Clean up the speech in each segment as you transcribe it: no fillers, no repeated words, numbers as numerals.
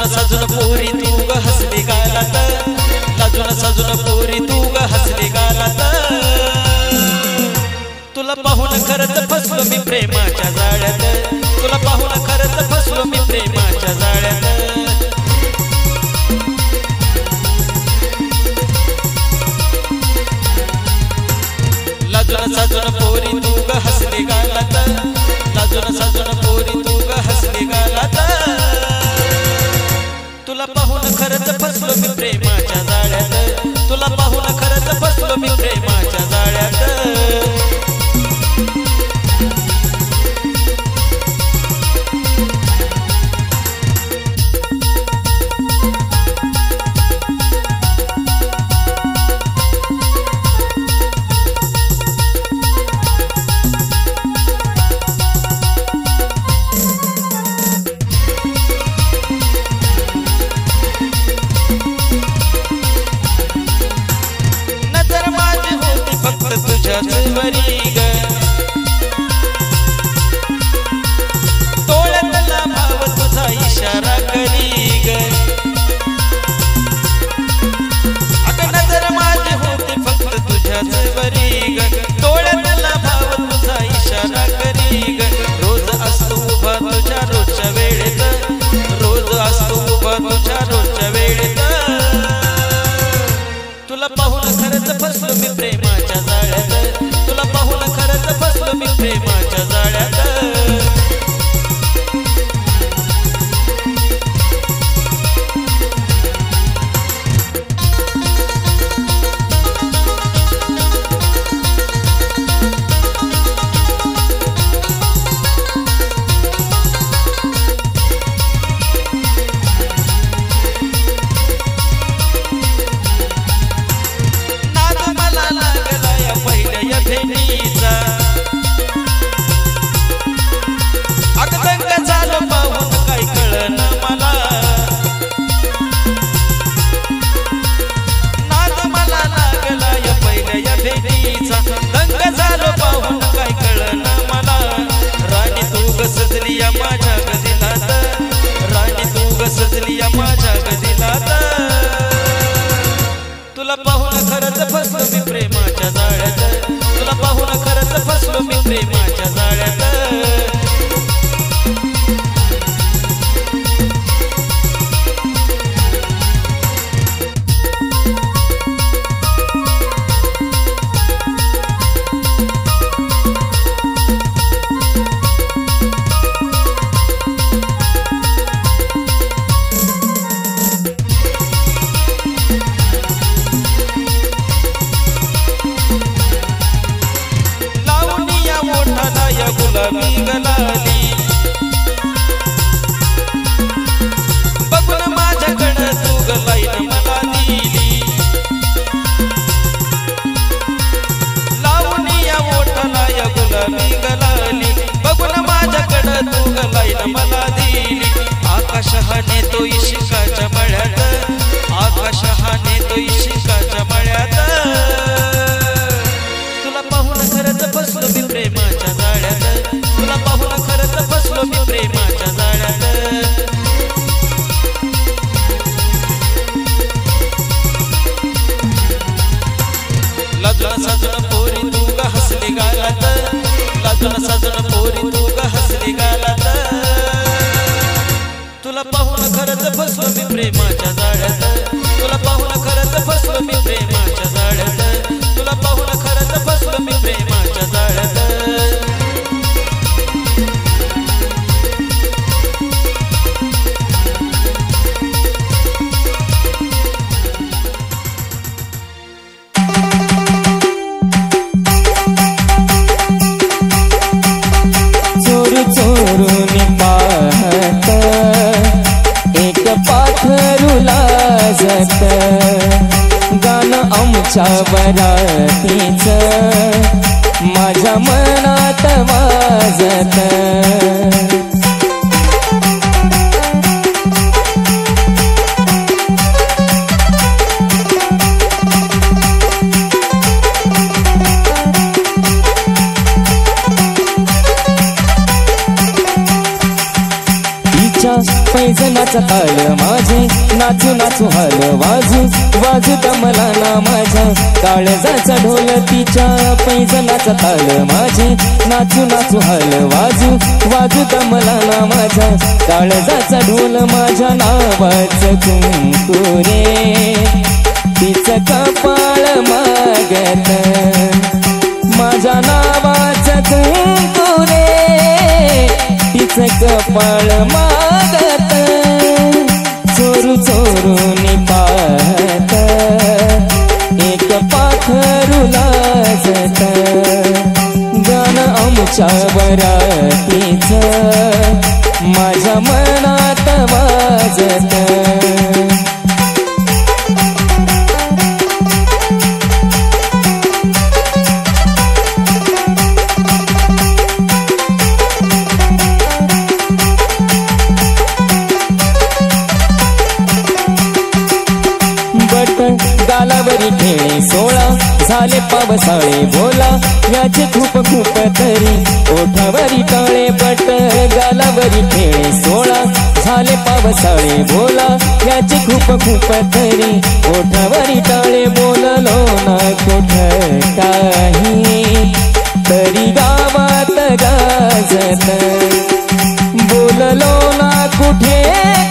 सजून पोरी तू ग हसली गालात, लाजून सजून पोरी तू ग हसली गालात। तुला पाहून खरंच फसलो मी प्रेमाच्या जाळ्यात, तुला पाहून खरंच फसलो मी प्रेमाच्या जाळ्यात। लाजून सजून पोरी तू ग हसली गालात, लाजून सजून पोरी तू ग हसली गालात। तुला पाहून खरंच फसलो मी प्रेमाच्या जाळ्यात, तुला पाहून खरंच फसलो मी प्रेमाच्या जाळ्यात। तुझ्याच ग डोळ्यातला भाव तुझा इशारा करी ग। अगं नजर माझी होती फक्त तुझ्याच वरी ग, डोळ्यातला भाव तुझा इशारा करी ग। रोज असतो उभा तुझ्या रोजच्या वेळेत, रोज असतो उभा तुझ्या रोजच्या वेळेत। तुला पाहून खरंच फसलो मी प्रेमाच्या जाळ्यात, तुला पाहून खरंच फसलो मी प्रेमाच्या जाळ्यात। माझ्या गदिलात, राणी तू ग सजलिया माझ्या गदिलात। तुला पाहून खरंच फसलो मी प्रेमाच्या जाळ्यात, तुला पाहून खरंच फसलो मी प्रेमाच्या जाळ्यात। गुलाबी गलाली बघून माझ्याकडं तू ग लाईन मला दिली, लावून या ओठाला या गुलाबी गलाली बघून माझ्याकडं तू ग लाईन मला दिली। आकाश हा नेतो इश्काच्या मळ्यात, आकाश हा नेतो इश्काच्या मळ्यात। तुला पाहून खरंच फसलो मी प्रेमाच्या जाळ्यात, तुला पाहून खरंच फसलो मी प्रेमाच्या जाळ्यात। लाजून सजून पोरी तू ग हसली गालात, लाजून सजून पोरी तू ग हसली गालात। तुला पाहून खरंच फसलो मी प्रेमाच्या जाळ्यात, तुला पाहून खरंच फसलो मी प्रेमाच्या जाळ्यात, तुला पाहून खरंच फसलो मी प्रेमाच्या जाळ्यात। चोरून पाहत एक पाखरू लाजत, गाणं आमच्या वरातीच माझ्या मनात वाजत। तिच्या पैजनाचा ताल माझे नाचू नाचू हाल वाजू वाजू दमला ना माझ्या काळजाचा ढोल तिच्या पैजनाचा ताल माझे नाचू नाचू हाल वाजू वाजू दमला ना माझ्या काळजाचा ढोल माझ्या नावाचं कुंकू रे तिचं कपाळ मागत माझ्या नावाचं कुंकू रे तिचं कपाळ मागत चोरू चोरून पाहत एक पाखरू लाजत गाणं आमच्या बरातीचं माझ्या मनात वाजत गालावरी खेळे 16 झाले पावसाळे बोला याचे खूप खूप तरी ओठावरी टाळे बट गालावरी खेळे 16 झाले पावसाळे बोला याचे खूप खूप तरी ओठावरी टाळे बोललो ना कुठ काही तरी गावात गाजत बोललो ना कुठे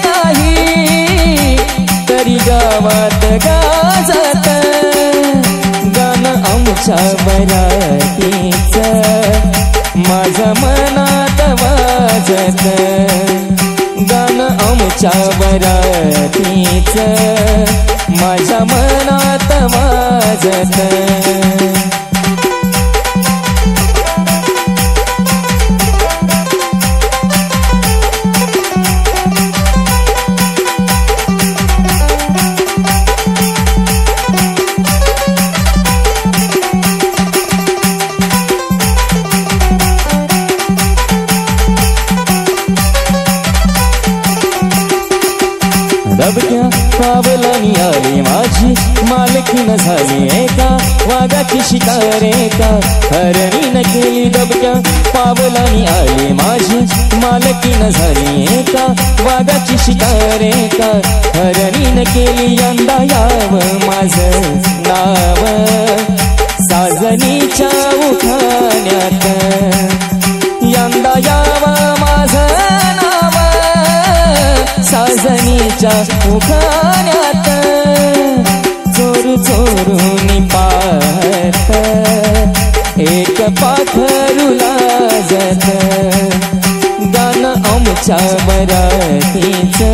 काही तरी गावात गाजत गाणं आमच्या बरातीचं माझ्या मनात वाजत गाणं आमच्या बरातीचं माझ्या मनात वाजत दबक्या पावलानी आली माझी मालकीन झाली एका वाघाची शिकार एका हरणीन केली दबक्या पावलानी आली माझी मालकीन झाली एका वाघाची शिकार एका हरणीन केली यंदा याव माझं नाव साजनीच्या उखाण्यात यंदा याव माझं साजनीच्या उखाण्यात चोरू चोरून पाहत एक पाखरू लाजत गाणं आमच्या बरातीचं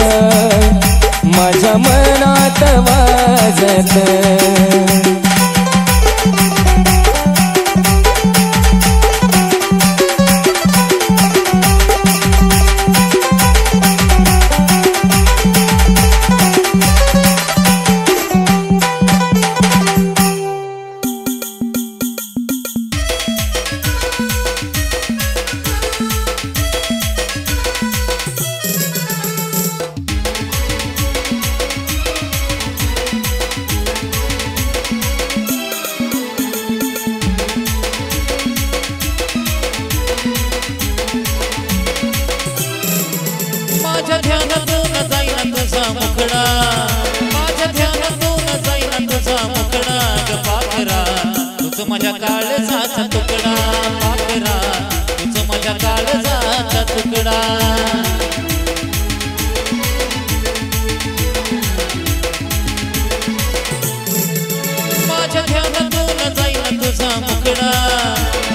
माझ्या मनात वाजत माझ्या ध्यानातून जाईना तुझा मुखडा माझ्या ध्यानातून जाईना तुझा मुखडा ग पाखरा तुझं माझ्या काळजाचा तुकडा पाखरा तुझं माझ्या काळजाचा तुकडा माझ्या ध्यानातून जाईना तुझा मुखडा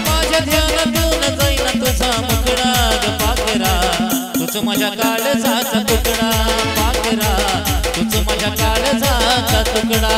माझ्या ध्यानातून जाईना तुझा मुखडा ग पाखरा तुझं माझ्या काळजाचा तुकडा पाखरा तुझं माझ्या काळजाचा तुकडा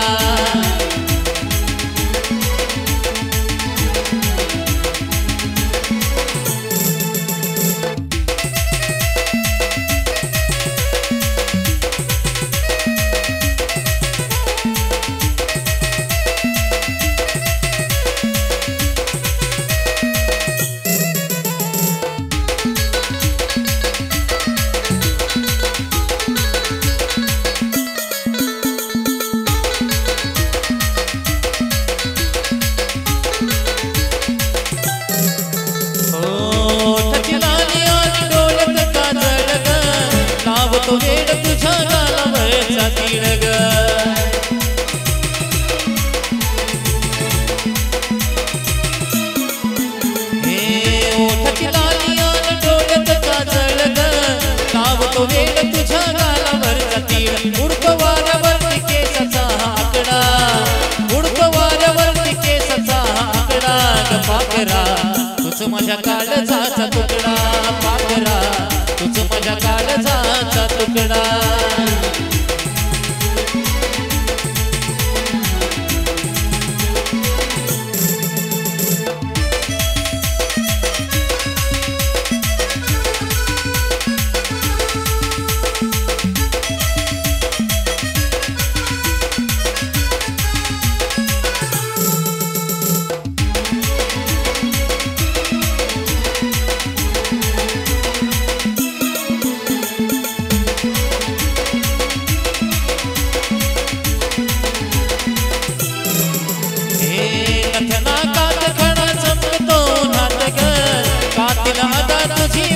पाहतो वेड तुझ्या गालावरचा तीळ ग ओठाची लाली आणि डोळ्यात काजळ ग लावतो वेड तुझ्या गालावरचा तीळ उडतो वाऱ्यावरती केसाचा आकडा उडतो वाऱ्यावरती केसाचा आकडा ग पाखरा तुझ माझ्या काळजाचा तुकडा पाखरा तुझ माझ्या काळजाचा तुकडा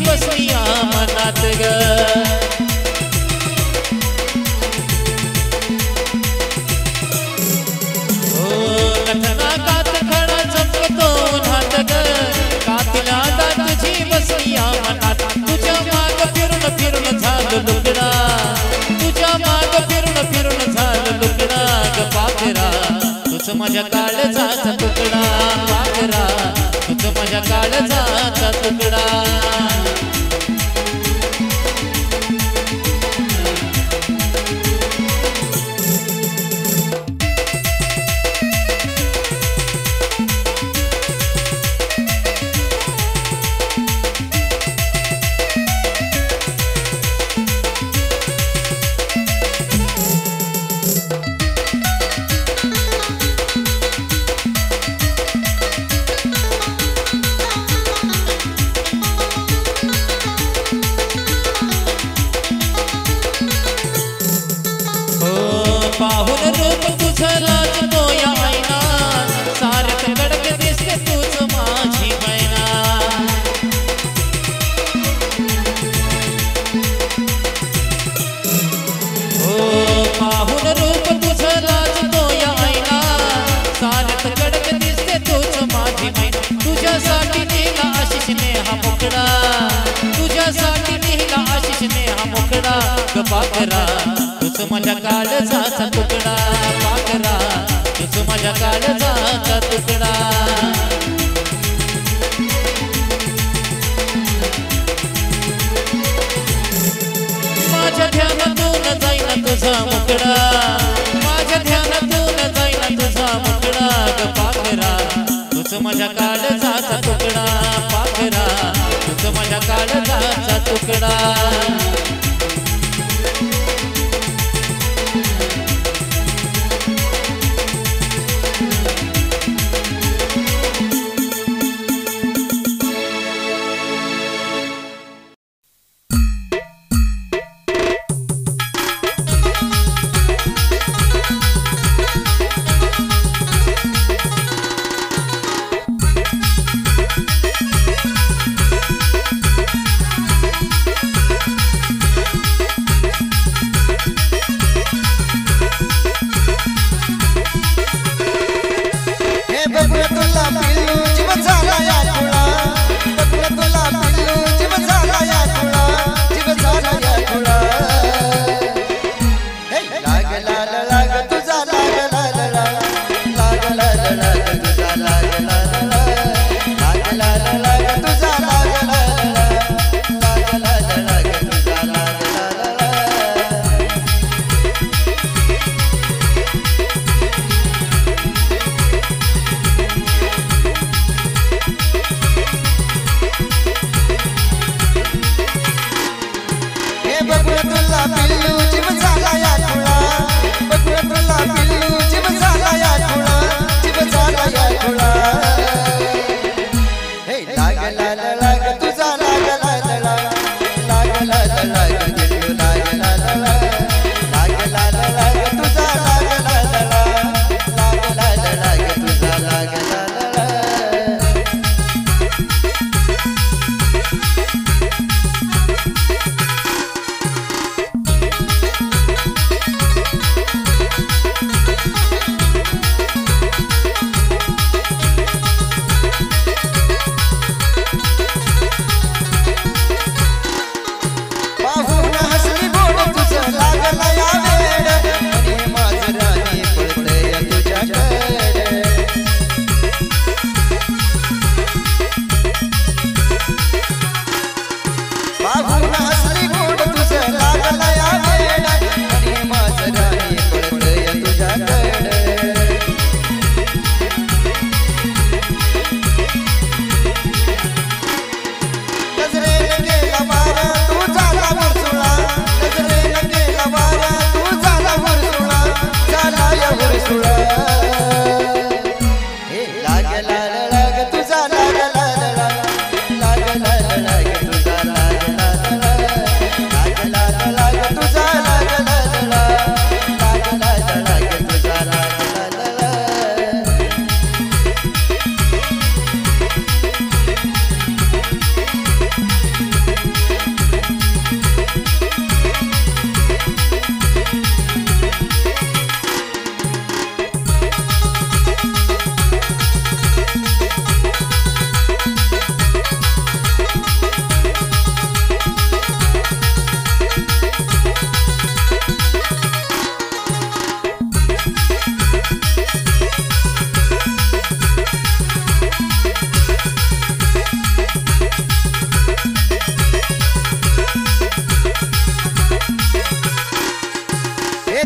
बसलिया मनात ग लखना कात खडा चमकतो उन्हात ग कातिला दात तुझी बसलिया मनात तुझ्या माग फिरून फिरून झालं लुगडा तुझ्या माग फिरून फिरून झालं लुगडा ग पाखरा तुझ माझ्या काळजाचा तुकडा पाखरा तुझ माझ्या काळजाचा तुकडा पाहुन रूप तुझं लाजतो या आईना सारख कडक दिसते तूच माझी मैना पाहुन रूप तुझं लाजतो या आईना सारख कडक दिसते तूच माझी मैना तुझ्यासाठी नेला आशिष नेहा मुकडा तुझ्यासाठी नेला आशिष नेहा मुकडा ग पाखरा तुझ माझ्या काळजाचा तुकडा पाखरा तुझ माझ्या काळजाचा तुकडा माझ्या ध्यानातून जाईना तुझा मुकडा माझ्या ध्यानातून जाईना तुझा मुकडा ग पाखरा तुझ माझ्या काळजाचा तुकडा पाखरा तुझ माझ्या काळजाचा तुकडा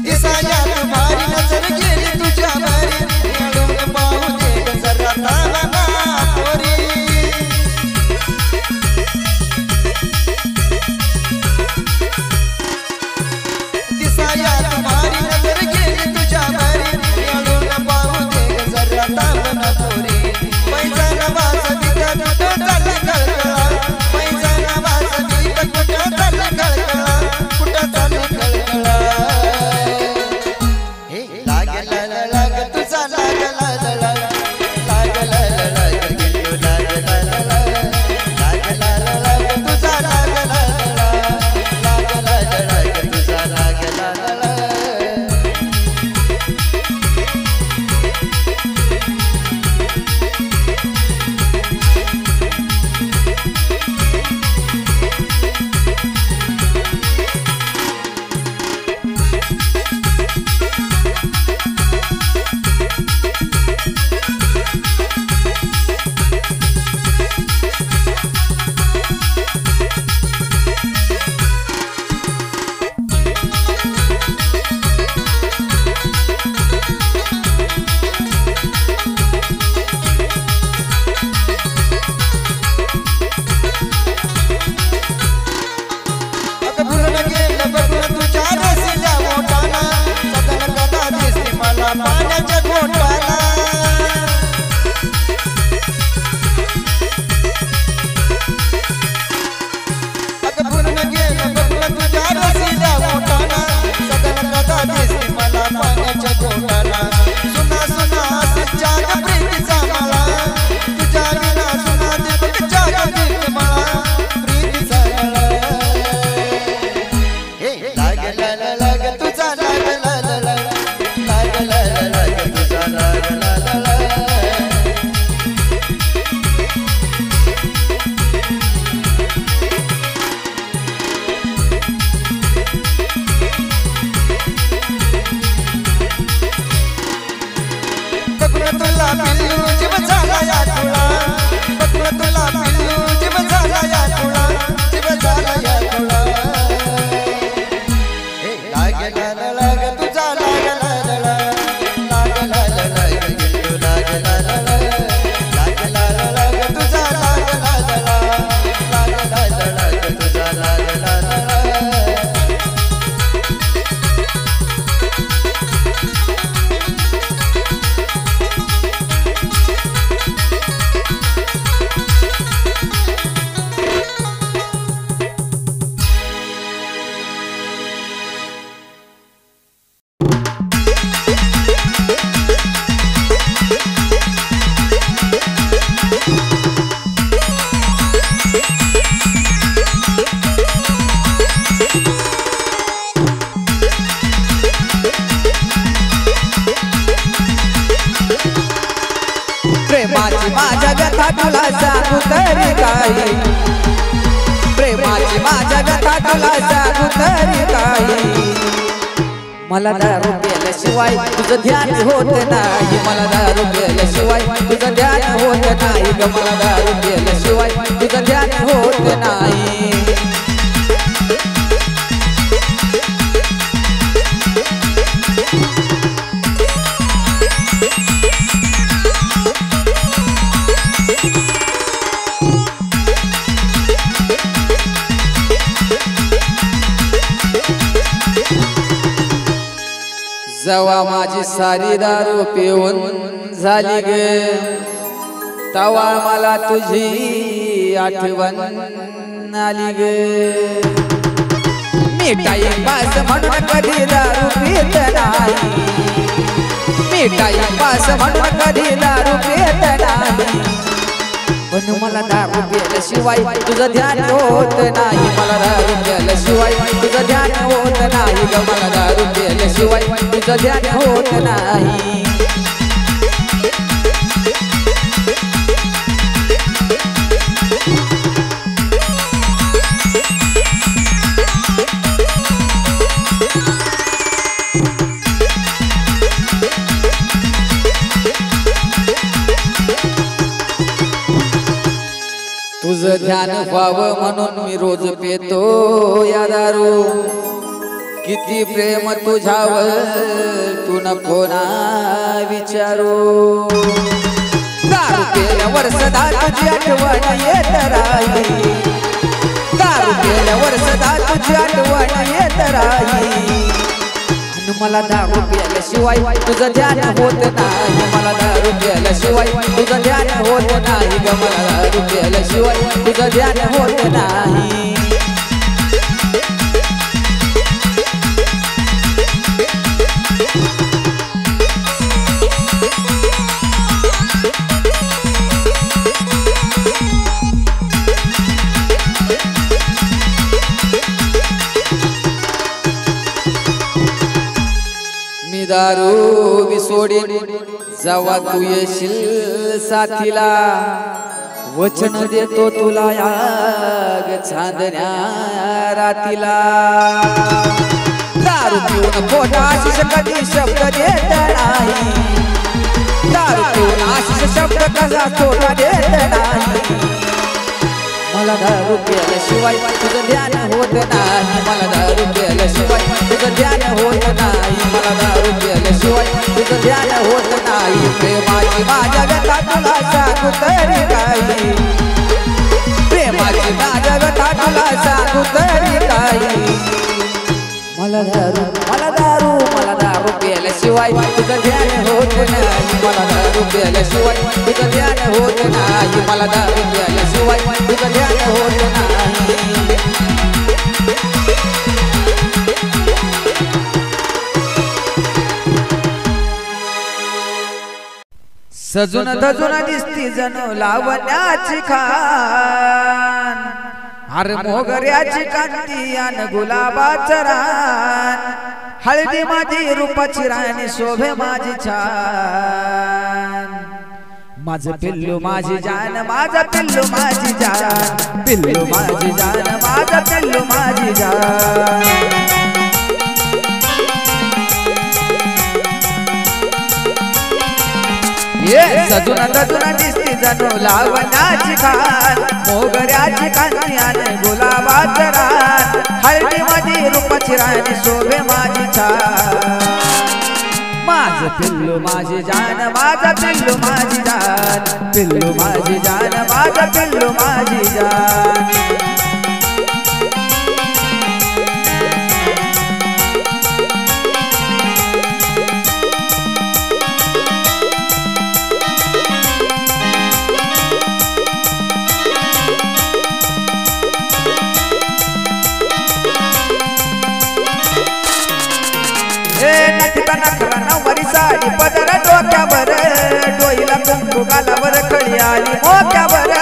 दिसायात भारी नजर गेली तुझ्या भारी मिळून पाहू दे जरा ताना पोरी दिसायात भारी नजर गेली तुझ्या भारी मिळून पाहू दे जरा ताना पोरी पैसा वाचा तिथं कुठं चालली कळकळा पैसा वाचा तिथं कुठं चालली कळकळा कुठं चालली कळकळा हे लाग तुझा लाग गिल्लू लाग तुझा लाग तुझा लाग पाण्याच्या घोटाला अगं पूर्ण गेलं बघलं तुझ्या रसीला मोठाला सगळं कदा दिसते मला पाण्याच्या घोटाला सुना सुना सच्चा प्रीतीचा मला तुझ्या विना सुना दीपक जागा दिसते मला प्रीतीचा हे लाग तुझा तुला पिल्लू जीव झाला या तुला बघलं तुला पिल्लू जीव झाला या तुला जीव झाला या तुला लाग तुझा लाग गिल्लू लाग तुझा लाग तुझा लाग प्रेमाची माझ्या व्यथा तुला सांगू तरी काही प्रेमाची माझ्या व्यथा तुला सांगू तरी काही मला दारू प्यायल्याशिवाय तुझं ध्यान होत नाही मला दारू प्यायल्याशिवाय तुझं ध्यान होत नाही ग मला दारू प्यायल्याशिवाय तुझं ध्यान होत नाही जवा माझी सारी दारू पिऊन झाली ग तवा मला तुझी आठवण आली ग मी टाइमपास म्हणून कधी दारू पित नाही मी टाइमपास म्हणून कधी दारू पित नाही पण मला दारू प्यायल्याशिवाय तुझं ध्यान होत नाही मला दारू प्यायल्याशिवाय तुझं ध्यान होत नाही ग मला दारू प्यायल्याशिवाय तुझं ध्यान होत नाही तुझं ध्यान व्हावं म्हणून मी रोज पितो या दारू किती प्रेम तुझ्यावर तू नको ना विचारू दारू पेल्यावर सदा तुझी आठवण येत राही दारू पेल्यावर सदा तुझी आठवण येत राही मला दारू प्यायल्याशिवाय तुझं ध्यान होत नाही मला दारू प्यायल्याशिवाय तुझं ध्यान होत नाही ग मला दारू प्यायल्याशिवाय तुझं ध्यान होत नाही दारू मी सोडीन जेव्हा तू येशील साथीला वचन देतो तुला याग चांदण्या रातीला दारू पिऊन खोटा आशिष कधी शब्द देत नाही दारू पिऊन आशिष शब्द कसा खोटा देत नाही मला दारू प्यायल्याशिवाय तुझं ध्यान होत नाही मला दारू प्यायल्याशिवाय तुझं ध्यान होत नाही मला दारू प्यायल्याशिवाय तुझं ध्यान होत नाही प्रेमाची माझ्या व्यथा तुला सांगू तरी काही प्रेमाची माझ्या व्यथा तुला सांगू तरी काही मला दारू प्यायल्याशिवाय तुझं ध्यान होत नाही मला दारू प्यायल्याशिवाय तुझं ध्यान होत नाही मला दारू प्यायल्याशिवाय तुझं ध्यान होत नाही सजून धजून दिसती जणू लावण्याची खान हर मोगऱ्याची कांती अन गुलाबाचं रान हळदी माझी रूपाची राणी शोभे माझी छान माझं पिल्लू माझी जान माझं पिल्लू माझी जान पिल्लू माझी जान माझं पिल्लू माझी जान सजून धजून दिसती जणू लावण्याची खान मोगऱ्याची कांती आणि गुलाबाचं रान हळदी माझी रूपाची राणी शोभे माझी छान माझं पिल्लू माझी जान माझं पिल्लू माझी जान पिल्लू माझी जान माझं पिल्लू माझी जान नवरी साडी पदर डोक्यावर डोईला कुंकू गालावर खळी आली मोक्यावर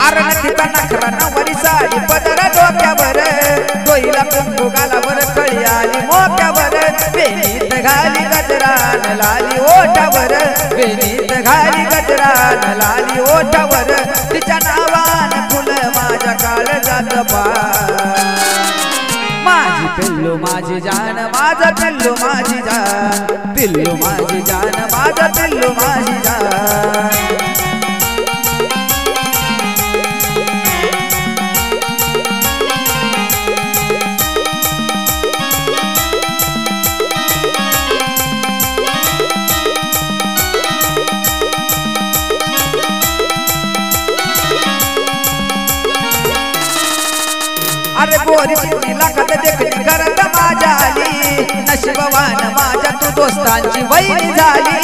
आरणतीचा नखरा नवरी साडी पदर डोक्यावर डोईला कुंकू गालावर खळी आली मोक्यावर वेणीत घाली गजरान लाली ओठावर वेणीत घाली गजरान लाली ओठावर तिच्या नावान फुल माझ्या काळजात माझी पिल्लू माझी जान माझं पिल्लू माझी जान पिल्लू माझी जान माझं पिल्लू माझी जान अरे गोरी चिमणी लाखात देखणी करत माझ्या आली नशिबवान माझ्या तू दोस्तांची वैरी झाली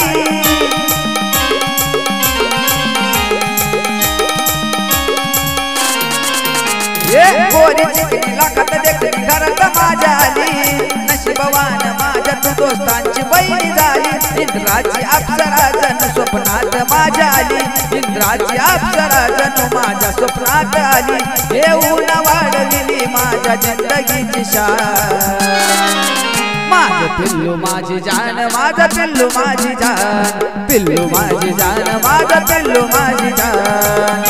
गोरी चिमणी लाखात देखणी करत माझ्या आली नशिबवान माझ्या तू दोस्तांची वैरी झाली इंद्राची अप्सरा जण स्वप्नात माझ्या आली इंद्राची अप्सरा जण माझ्या स्वप्नात आली येऊन वाढविली माझ्या जिंदगीची शान माझं पिल्लू माझी जान माझं पिल्लू माझी जान पिल्लू माझी जान माझं पिल्लू माझी जान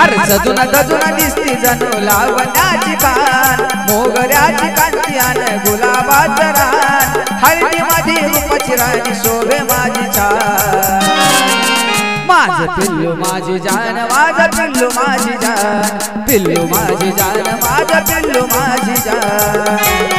अरे सजून धजून दिसती जणू लावण्याची खान मोगऱ्याची कांती आणि गुलाबाचं रान हळदी मध्ये रूपाची राणी शोभे माझी छान माझं पिल्लू माझी जान माझं पिल्लू माझी जान पिल्लू माझी जान माझं पिल्लू माझी जान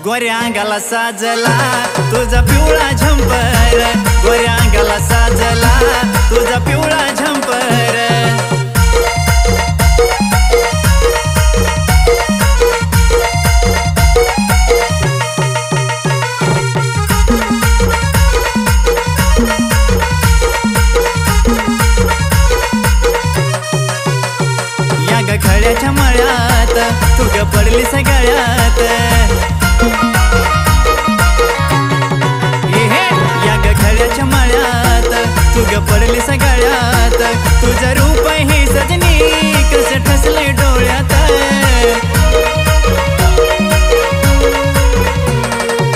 गोऱ्या अंगाला साजला तुझा पिवळा झंपर, गोऱ्या अंगाला साजला तुझा पिवळा झंपर। पडली सगळ्यात या ग खळ्याच्या माळ्यात तू ग पडली सगळ्यात तुझं रूप ही सजनी कस ठसले डोळ्यात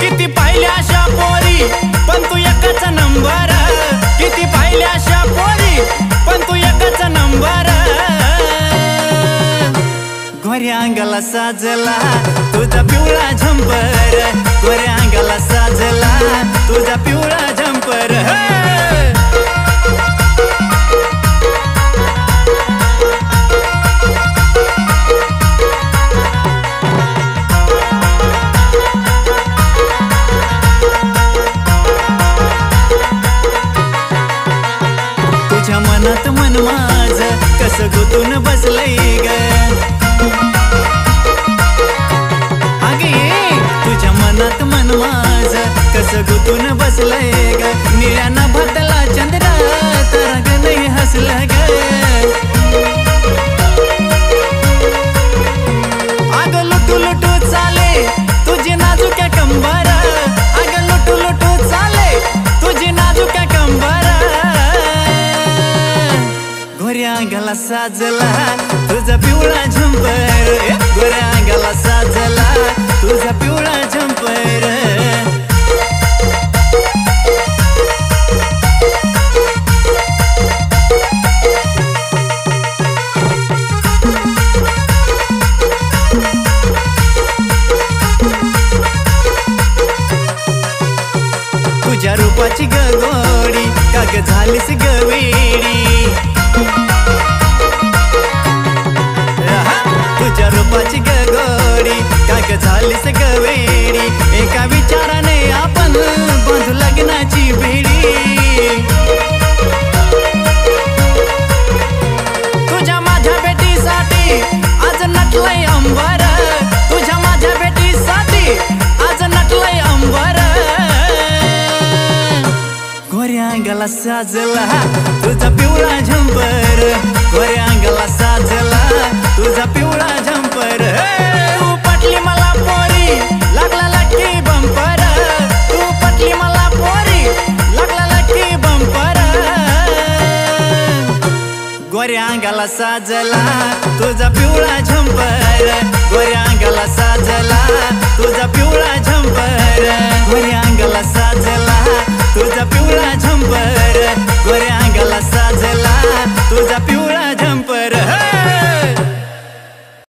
किती पाहिल्या अशा पोरी पण तू एकच नंबर किती पाहिल्या अशा पोरी पण तू एकच नंबर गोऱ्या अंगाला साजला तुझा पिवळा झंपर गोऱ्या अंगाला साजला तुझा पिवळा झंपर तुझ्या मनात मन माझ कस गुतून बसलंय ग तुझ्या मनात मन माझ कस गुतून बसलंय ग निळ्यानं भरतला चंद्र तर ग नाही हसलं ग अग लुटू लुटू चाले तुझी नाजूक कंबर अग लुटू लुटू चाले तुझी नाजूक कंबर गोऱ्या अंगाला साजला तुझा पिवळा झंपर गोऱ्या अंगाला साजला तुझा पिवळा झंपर तुझ्या रूपाची गगोडी काग झालीस गवेडी तुझ्या रूपाची गगोडी काग झालीस गवेडी एका विचाराने आपण बांधू लग्नाची बेडी तुझ्या माझ्या बेटीसाठी आज नटलंय अंबर तुझ्या माझ्या बेटीसाठी आज नटलंय अंबर गोऱ्या अंगाला साजला तुझा पिवळा झंपर गोऱ्या अंगाला साजला तुझा पिवळा झंपर तू पटली मला पोरी लागला लक्की बंपर तू पटली मला पोरी लागला लक्की बंपर गोऱ्या अंगाला साजला तुझा पिवळा झंपर गोऱ्या अंगाला साजला तुझा पिवळा झंपर गोऱ्या अंगाला साजला तुझा पिवळा झंपर